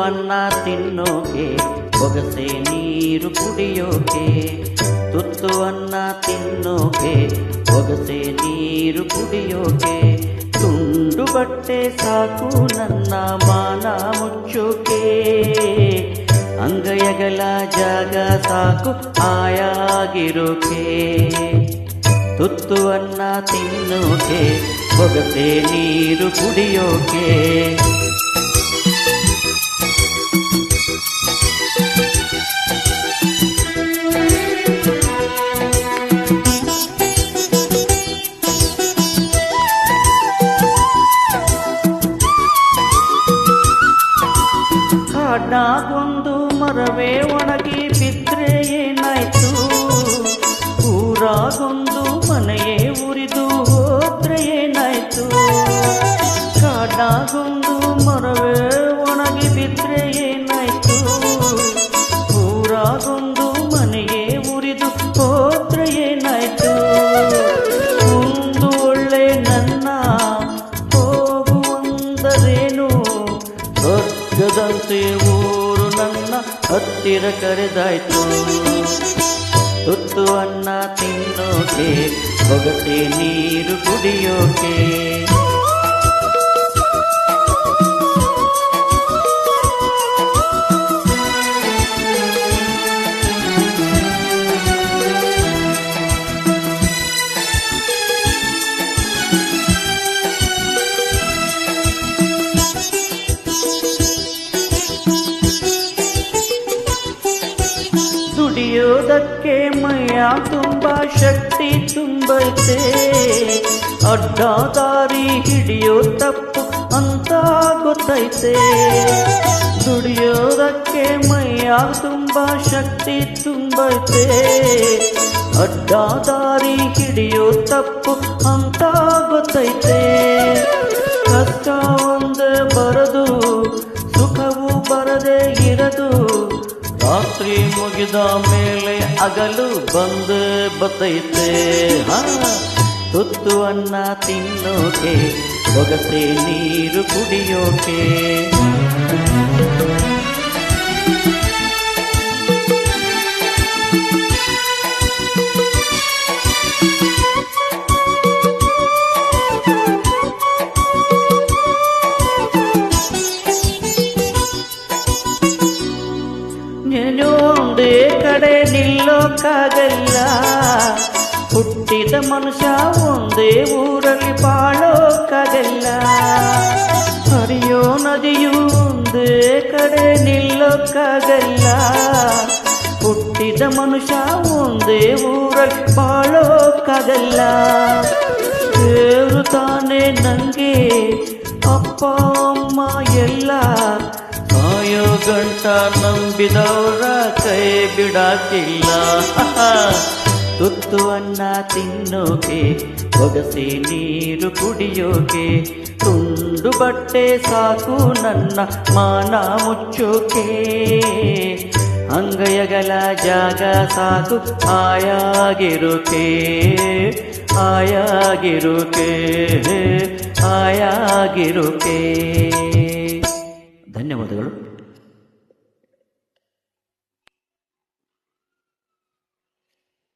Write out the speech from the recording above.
ಅನ್ನ ತಿನ್ನೋಕೆ ಬೊಗಸೆ ನೀರು ಕುಡಿಯೋಕೆ, ತುತ್ತು ಅನ್ನ ತಿನ್ನೋಕೆ ಬೊಗಸೆ ನೀರು ಕುಡಿಯೋಕೆ, ತುಂಡು ಬಟ್ಟೆ ಸಾಕು ನನ್ನ ಮಾನ ಮುಚ್ಚೋಕೆ, ಅಂಗೈಯಗಲ ಜಾಗ ಸಾಕು ಆಯಾಗಿರೋಕೆ, ತುತ್ತು ಅನ್ನ ತಿನ್ನೋಕೆ ಬೊಗಸೆ ನೀರು ಕುಡಿಯೋಕೆ. ಕಾಡ್ನಾಗೊಂದು ಮರವೇ ಒಣಗಿ ಬಿದ್ರೆ ಏನಾಯ್ತು, ಊರಾಗೊಂದು ಮನೆಯೇ ಉರಿದು ಹೋದ್ರೆ ಏನಾಯ್ತು, ಕಾಡ್ನಾಗೊಂದು ಮರವೇ ಒಣಗಿ ಬಿದ್ರೆ ಏನಾಯ್ತು, ಊರಾಗೊಂದು ಮನೆಯೇ ಉರಿದು ಹೋದ್ರೆ ಏನಾಯ್ತು, ಒಂದು ಒಳ್ಳೆ ನನ್ನ ಹೋಗುವಂದರೇನು, ಸ್ವರ್ಗದಂತೆ ಊರು ನನ್ನ ಹತ್ತಿರ ಕರೆದಾಯ್ತು, ತುತ್ತು ಅನ್ನ ತಿನ್ನೋಕೆ ಬೊಗಸೆ ನೀರು ಕುಡಿಯೋಕೆ. ದುಡಿಯೋದಕ್ಕೆ ಮೈಯ ತುಂಬ ಶಕ್ತಿ ತುಂಬೈತೆ, ಅಡ್ಡ ದಾರಿ ಹಿಡಿಯೋ ತಪ್ಪು ಅಂತ ಗೊತ್ತೈತೆ, ದುಡಿಯೋದಕ್ಕೆ ಮೈಯ ತುಂಬ ಶಕ್ತಿ ತುಂಬೈತೆ, ಅಡ್ಡ ದಾರಿ ಹಿಡಿಯೋ ತಪ್ಪು ಅಂತ ಗೊತ್ತೈತೆ, ಕಷ್ಟ ಒಂದೇ ಬರದು ಸುಖವು ಬರದೇ ಇರದು, ರಾತ್ರಿ ಮುಗಿದ ಮೇಲೆ ಹಗಲು ಬಂದು ಬತ್ತೈತೆ, ತುತ್ತು ಅನ್ನ ತಿನ್ನೋಕೆ ಬೊಗಸೆ ನೀರು ಕುಡಿಯೋಕೆ. ಒಂದೇ ಕಡೆ ನಿಲ್ಲೋಕ್ಕಾಗಲ್ಲ, ಹುಟ್ಟಿದ ಮನುಷ್ಯ ಒಂದೇ ಊರಲ್ಲಿ ಬಾಳೋಕ್ಕಾಗಲ್ಲ, ಹರಿಯೋ ನದಿಯು ಒಂದೇ ಕಡೆ ನಿಲ್ಲೋಕ್ಕಾಗಲ್ಲ, ಹುಟ್ಟಿದ ಮನುಷ್ಯ ಒಂದೇ ಊರಲ್ಲಿ ಬಾಳೋಕ್ಕಾಗಲ್ಲ, ದೇವರು ತಾನೇ ನಂಗೆ ಅಪ್ಪ ಅಮ್ಮ ಎಲ್ಲ, ಸಾಯೋ ಗಂಟ ನಂಬಿದವರ ಕೈ ಬಿಡಾಕಿಲ್ಲ, ತುತ್ತು ಅನ್ನ ತಿನ್ನೋಕೆ ಬೊಗಸೆ ನೀರು ಕುಡಿಯೋಕೆ, ತುಂಡು ಬಟ್ಟೆ ಸಾಕು ನನ್ನ ಮಾನ ಮುಚ್ಚೋಕೆ, ಅಂಗೈಯಗಲ ಜಾಗ ಸಾಕು ಆಯಾಗಿರೋಕೆ, ಆಯಾಗಿರೋಕೆ, ಆಯಾಗಿರೋಕೆ. ಧನ್ಯವಾದಗಳು.